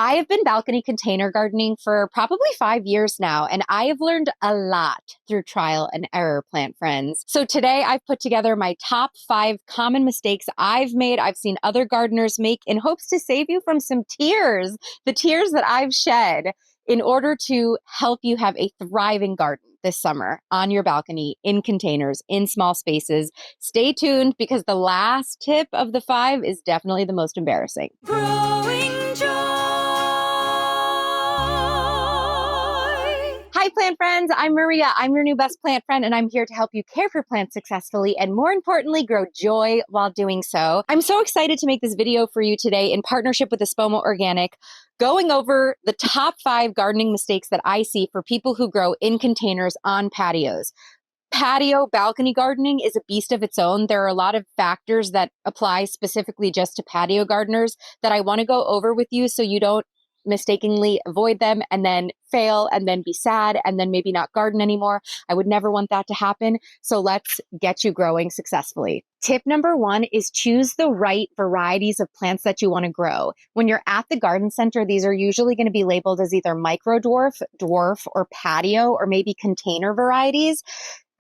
I have been balcony container gardening for probably 5 years now, and I have learned a lot through trial and error, plant friends. So today I've put together my top 5 common mistakes I've made, I've seen other gardeners make in hopes to save you from some tears, the tears that I've shed in order to help you have a thriving garden this summer on your balcony, in containers, in small spaces. Stay tuned because the last tip of the 5 is definitely the most embarrassing. Growing joy. Hi, plant friends. I'm Maria. I'm your new best plant friend, and I'm here to help you care for plants successfully and, more importantly, grow joy while doing so. I'm so excited to make this video for you today in partnership with Espoma Organic, going over the top 5 gardening mistakes that I see for people who grow in containers on patios. Patio balcony gardening is a beast of its own. There are a lot of factors that apply specifically just to patio gardeners that I want to go over with you so you don't mistakenly avoid them and then fail and then be sad and then maybe not garden anymore. I would never want that to happen. So let's get you growing successfully. Tip number 1 is choose the right varieties of plants that you want to grow. When you're at the garden center, these are usually going to be labeled as either micro dwarf, dwarf, or patio, or maybe container varieties.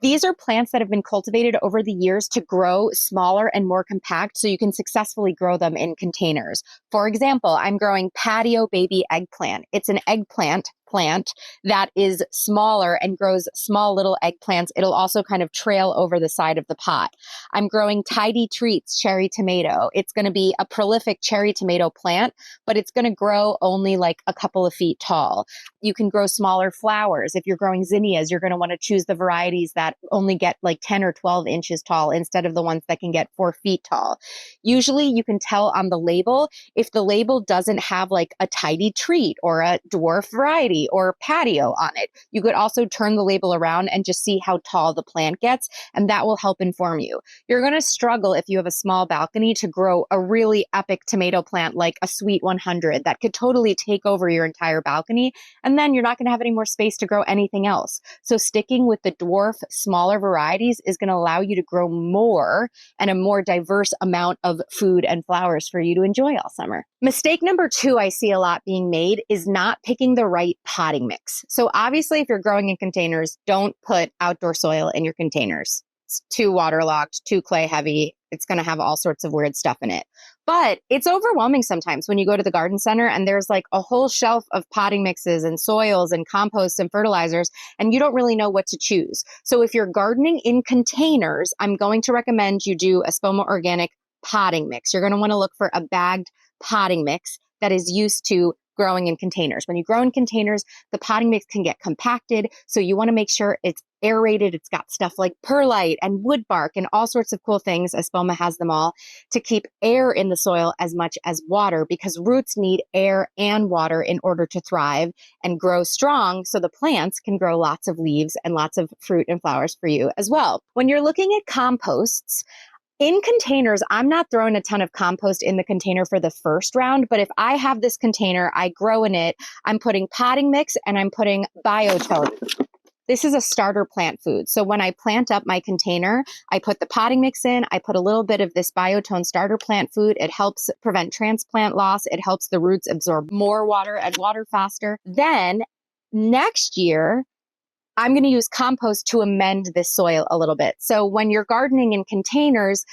These are plants that have been cultivated over the years to grow smaller and more compact so you can successfully grow them in containers. For example, I'm growing patio baby eggplant. It's an eggplant plant that is smaller and grows small little eggplants. It'll also kind of trail over the side of the pot. I'm growing Tidy Treats cherry tomato. It's going to be a prolific cherry tomato plant, but it's going to grow only like a couple of feet tall. You can grow smaller flowers. If you're growing zinnias, you're going to want to choose the varieties that only get like 10 or 12 inches tall instead of the ones that can get 4 feet tall. Usually you can tell on the label if the label doesn't have like a Tidy Treat or a dwarf variety or patio on it. You could also turn the label around and just see how tall the plant gets, and that will help inform you. You're going to struggle if you have a small balcony to grow a really epic tomato plant like a Sweet 100 that could totally take over your entire balcony, and then you're not going to have any more space to grow anything else. So sticking with the dwarf, smaller varieties is going to allow you to grow more and a more diverse amount of food and flowers for you to enjoy all summer. Mistake number 2 I see a lot being made is not picking the right potting mix. So obviously, if you're growing in containers, don't put outdoor soil in your containers. It's too waterlogged, too clay heavy. It's going to have all sorts of weird stuff in it. But it's overwhelming sometimes when you go to the garden center and there's like a whole shelf of potting mixes and soils and composts and fertilizers, and you don't really know what to choose. So if you're gardening in containers, I'm going to recommend you do a Espoma Organic potting mix. You're going to want to look for a bagged potting mix that is used to growing in containers. When you grow in containers, the potting mix can get compacted. So you want to make sure it's aerated. It's got stuff like perlite and wood bark and all sorts of cool things. Espoma has them all to keep air in the soil as much as water, because roots need air and water in order to thrive and grow strong so the plants can grow lots of leaves and lots of fruit and flowers for you as well. When you're looking at composts, in containers, I'm not throwing a ton of compost in the container for the first round, but if I have this container, I grow in it, I'm putting potting mix and I'm putting biotone. This is a starter plant food. So when I plant up my container, I put the potting mix in, I put a little bit of this biotone starter plant food. It helps prevent transplant loss. It helps the roots absorb more water and water faster. Then next year, I'm going to use compost to amend this soil a little bit. So when you're gardening in containers,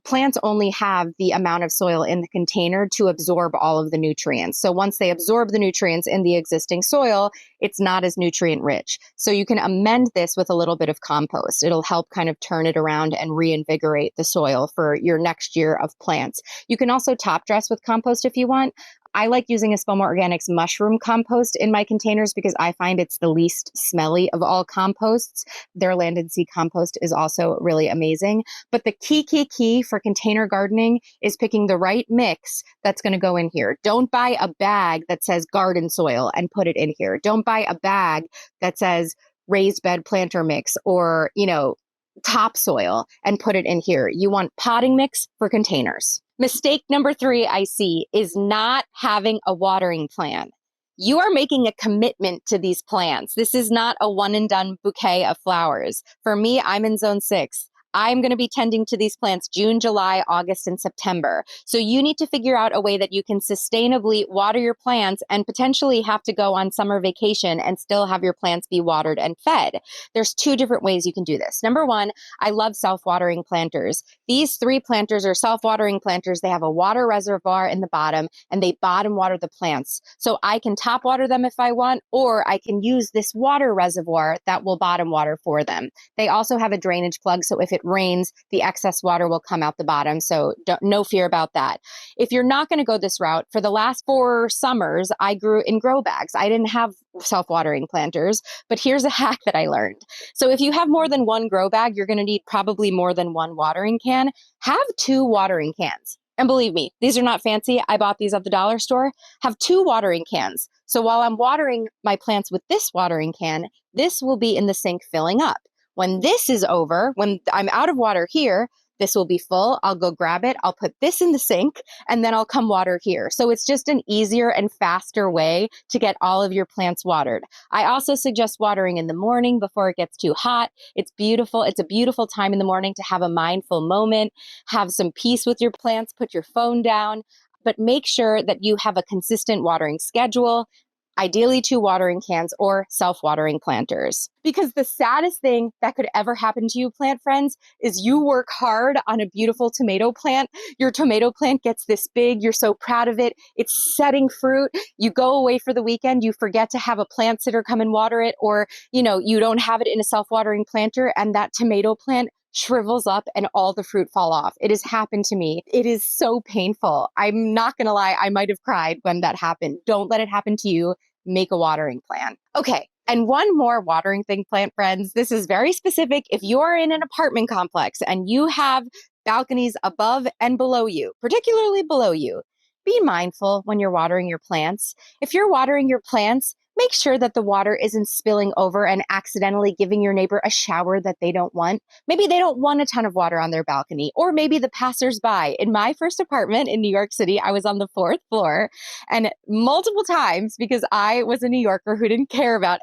plants only have the amount of soil in the container to absorb all of the nutrients. So once they absorb the nutrients in the existing soil, it's not as nutrient rich. So you can amend this with a little bit of compost. It'll help kind of turn it around and reinvigorate the soil for your next year of plants. You can also top dress with compost if you want. I like using Espoma Organic's mushroom compost in my containers because I find it's the least smelly of all composts. Their land and sea compost is also really amazing. But the key for container gardening is picking the right mix that's going to go in here. Don't buy a bag that says garden soil and put it in here. Don't buy a bag that says raised bed planter mix or, topsoil and put it in here. You want potting mix for containers. Mistake number 3 I see is not having a watering plan. You are making a commitment to these plants. This is not a one and done bouquet of flowers. For me, I'm in zone 6. I'm going to be tending to these plants June, July, August, and September. So you need to figure out a way that you can sustainably water your plants and potentially have to go on summer vacation and still have your plants be watered and fed. There's two different ways you can do this. Number one, I love self-watering planters. These 3 planters are self-watering planters. They have a water reservoir in the bottom and they bottom water the plants. So I can top water them if I want, or I can use this water reservoir that will bottom water for them. They also have a drainage plug, so if it rains, the excess water will come out the bottom. So no fear about that. If you're not going to go this route, for the last 4 summers, I grew in grow bags. I didn't have self-watering planters, but here's a hack that I learned. So if you have more than 1 grow bag, you're going to need probably more than 1 watering can. Have 2 watering cans. And believe me, these are not fancy. I bought these at the dollar store. Have 2 watering cans. So while I'm watering my plants with this watering can, this will be in the sink filling up. When this is over, when I'm out of water here, this will be full. I'll go grab it. I'll put this in the sink and then I'll come water here. So it's just an easier and faster way to get all of your plants watered. I also suggest watering in the morning before it gets too hot. It's beautiful. It's a beautiful time in the morning to have a mindful moment, have some peace with your plants, put your phone down, but make sure that you have a consistent watering schedule. Ideally 2 watering cans or self-watering planters. Because the saddest thing that could ever happen to you, plant friends, is you work hard on a beautiful tomato plant. Your tomato plant gets this big. You're so proud of it. It's setting fruit. You go away for the weekend. You forget to have a plant sitter come and water it, or, you don't have it in a self-watering planter, and that tomato plant shrivels up and all the fruit fall off. It has happened to me. It is so painful. I'm not going to lie. I might have cried when that happened. Don't let it happen to you. Make a watering plan. Okay. And one more watering thing, plant friends. This is very specific. If you're in an apartment complex and you have balconies above and below you, particularly below you, be mindful when you're watering your plants. If you're watering your plants, make sure that the water isn't spilling over and accidentally giving your neighbor a shower that they don't want. Maybe they don't want a ton of water on their balcony, or maybe the passersby. In my first apartment in New York City, I was on the 4th floor, and multiple times, because I was a New Yorker who didn't care about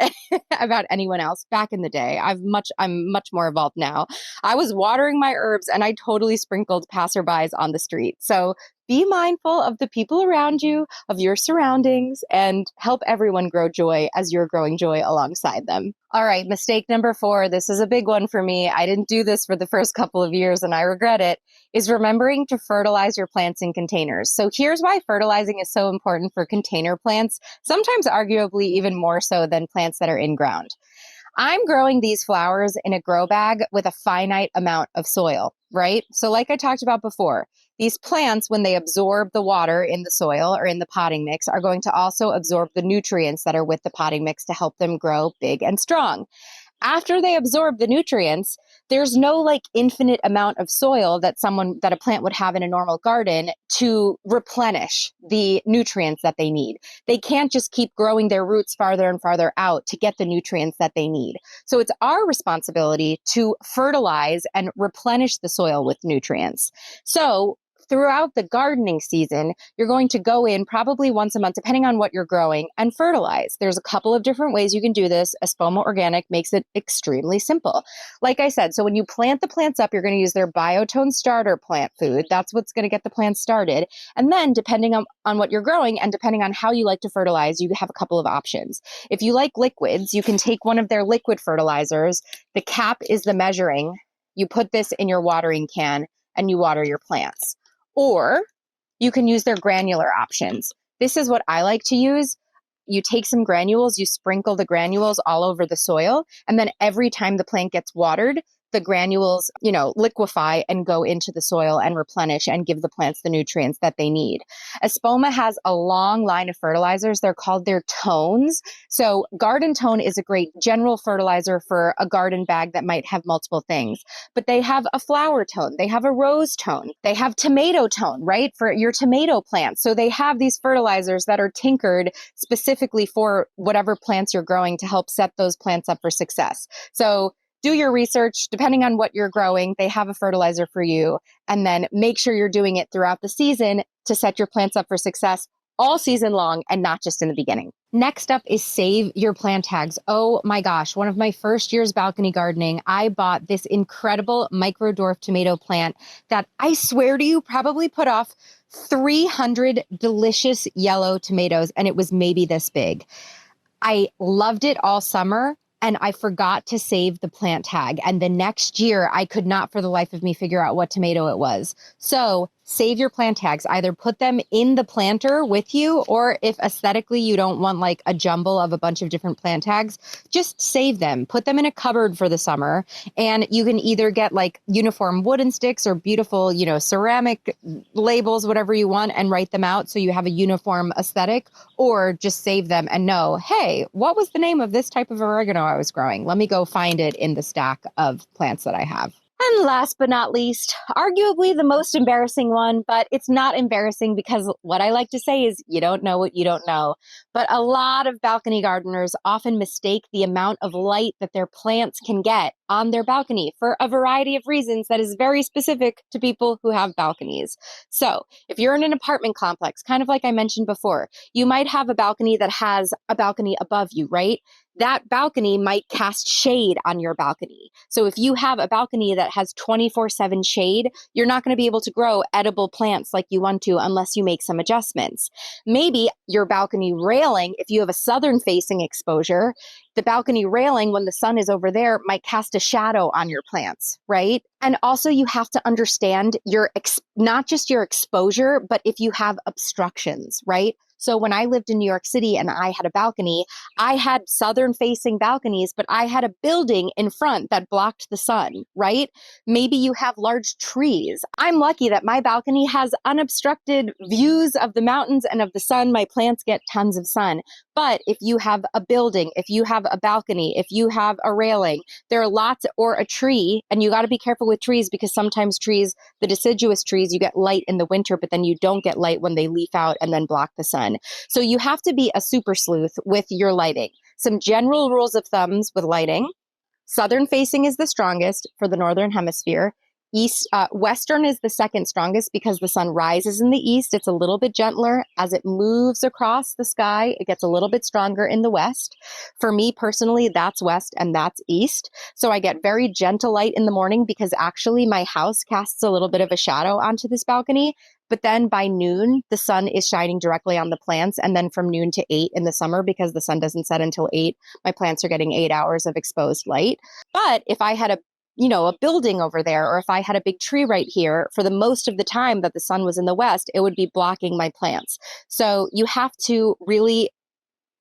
about anyone else back in the day. I'm much more evolved now. I was watering my herbs and I totally sprinkled passerbys on the street. So be mindful of the people around you, of your surroundings, and help everyone grow joy as you're growing joy alongside them. All right, mistake number 4. This is a big one for me. I didn't do this for the first couple of years and I regret it, is remembering to fertilize your plants in containers. So here's why fertilizing is so important for container plants, sometimes arguably even more so than plants that are in ground. I'm growing these flowers in a grow bag with a finite amount of soil, right? So like I talked about before, these plants, when they absorb the water in the soil or in the potting mix, are going to also absorb the nutrients that are with the potting mix to help them grow big and strong. After they absorb the nutrients, there's no infinite amount of soil that a plant would have in a normal garden to replenish the nutrients that they need. They can't just keep growing their roots farther and farther out to get the nutrients that they need. So it's our responsibility to fertilize and replenish the soil with nutrients. So throughout the gardening season, you're going to go in probably once a month, depending on what you're growing, and fertilize. There's a couple of different ways you can do this. Espoma Organic makes it extremely simple. Like I said, so when you plant the plants up, you're going to use their Biotone starter plant food. That's what's going to get the plants started. And then depending on what you're growing and depending on how you like to fertilize, you have a couple of options. If you like liquids, you can take one of their liquid fertilizers. The cap is the measuring. You put this in your watering can and you water your plants. Or you can use their granular options. This is what I like to use. You take some granules, you sprinkle the granules all over the soil, and then every time the plant gets watered, the granules, liquefy and go into the soil and replenish and give the plants the nutrients that they need. Espoma has a long line of fertilizers. They're called their tones. So Garden Tone is a great general fertilizer for a garden bag that might have multiple things. But they have a flower tone. They have a rose tone. They have tomato tone, right, for your tomato plants. So they have these fertilizers that are tinkered specifically for whatever plants you're growing to help set those plants up for success. So do your research. Depending on what you're growing, they have a fertilizer for you. And then make sure you're doing it throughout the season to set your plants up for success all season long and not just in the beginning. Next up is save your plant tags. Oh my gosh, one of my first years balcony gardening, I bought this incredible micro dwarf tomato plant that I swear to you probably put off 300 delicious yellow tomatoes, and it was maybe this big. I loved it all summer, and I forgot to save the plant tag. And the next year, I could not for the life of me figure out what tomato it was. So save your plant tags. Either put them in the planter with you, or if aesthetically you don't want like a jumble of a bunch of different plant tags, just save them. Put them in a cupboard for the summer. And you can either get like uniform wooden sticks or beautiful, ceramic labels, whatever you want, and write them out so you have a uniform aesthetic, or just save them and know, hey, what was the name of this type of oregano I was growing? Let me go find it in the stack of plants that I have. And last but not least, arguably the most embarrassing one, but it's not embarrassing because what I like to say is you don't know what you don't know. But a lot of balcony gardeners often mistake the amount of light that their plants can get on their balcony for a variety of reasons that is very specific to people who have balconies. So if you're in an apartment complex, kind of like I mentioned before, you might have a balcony that has a balcony above you, right? That balcony might cast shade on your balcony. So if you have a balcony that has 24/7 shade, you're not going to be able to grow edible plants like you want to unless you make some adjustments. Maybe your balcony railing, if you have a southern facing exposure, the balcony railing, when the sun is over there, might cast a shadow on your plants, right? And also you have to understand not just your exposure, but if you have obstructions, right? So when I lived in New York City and I had a balcony, I had southern facing balconies, but I had a building in front that blocked the sun, right? Maybe you have large trees. I'm lucky that my balcony has unobstructed views of the mountains and of the sun. My plants get tons of sun. But if you have a building, if you have a balcony, if you have a railing, there are lots, or a tree, and you got to be careful with trees because sometimes trees, the deciduous trees, you get light in the winter, but then you don't get light when they leaf out and then block the sun. So you have to be a super sleuth with your lighting. Some general rules of thumbs with lighting. Southern facing is the strongest for the Northern Hemisphere. Western is the second strongest because the sun rises in the east. It's a little bit gentler. As it moves across the sky, it gets a little bit stronger in the west. For me personally, that's west and that's east. So I get very gentle light in the morning because actually my house casts a little bit of a shadow onto this balcony. But then by noon, the sun is shining directly on the plants. And then from noon to 8 in the summer, because the sun doesn't set until 8, my plants are getting 8 hours of exposed light. But if I had a building over there, or if I had a big tree right here, for the most of the time that the sun was in the west, it would be blocking my plants. So you have to really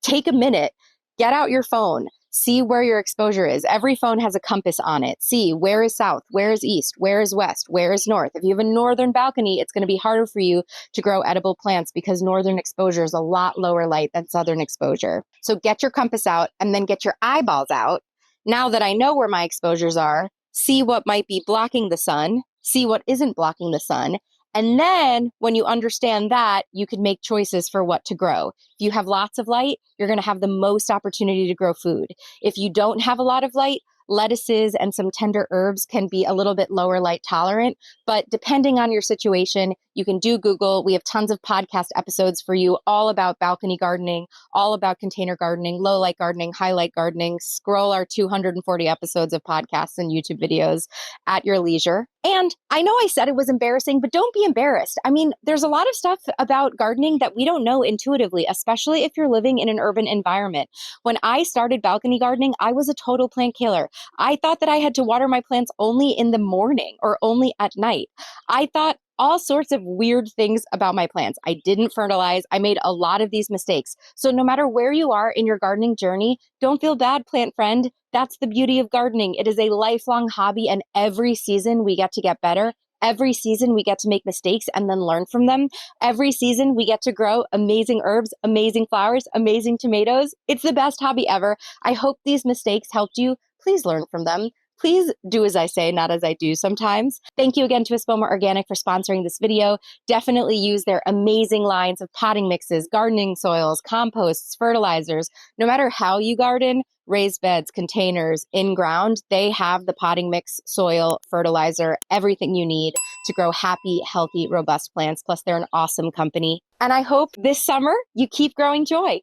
take a minute, get out your phone, see where your exposure is. Every phone has a compass on it. See where is south, where is east, where is west, where is north. If you have a northern balcony, it's going to be harder for you to grow edible plants because northern exposure is a lot lower light than southern exposure. So get your compass out and then get your eyeballs out. Now that I know where my exposures are, see what might be blocking the sun, see what isn't blocking the sun. And then when you understand that, you can make choices for what to grow. If you have lots of light, you're going to have the most opportunity to grow food. If you don't have a lot of light, lettuces and some tender herbs can be a little bit lower light tolerant, but depending on your situation, you can do Google. We have tons of podcast episodes for you all about balcony gardening, all about container gardening, low light gardening, high light gardening. Scroll our 240 episodes of podcasts and YouTube videos at your leisure. And I know I said it was embarrassing, but don't be embarrassed. I mean, there's a lot of stuff about gardening that we don't know intuitively, especially if you're living in an urban environment. When I started balcony gardening, I was a total plant killer. I thought that I had to water my plants only in the morning or only at night. I thought all sorts of weird things about my plants. I didn't fertilize. I made a lot of these mistakes. So no matter where you are in your gardening journey, don't feel bad, plant friend. That's the beauty of gardening. It is a lifelong hobby, and every season we get to get better. Every season we get to make mistakes and then learn from them. Every season we get to grow amazing herbs, amazing flowers, amazing tomatoes. It's the best hobby ever. I hope these mistakes helped you. Please learn from them. Please do as I say, not as I do sometimes. Thank you again to Espoma Organic for sponsoring this video. Definitely use their amazing lines of potting mixes, gardening soils, composts, fertilizers. No matter how you garden, raised beds, containers, in ground, they have the potting mix, soil, fertilizer, everything you need to grow happy, healthy, robust plants. Plus, they're an awesome company. And I hope this summer you keep growing joy.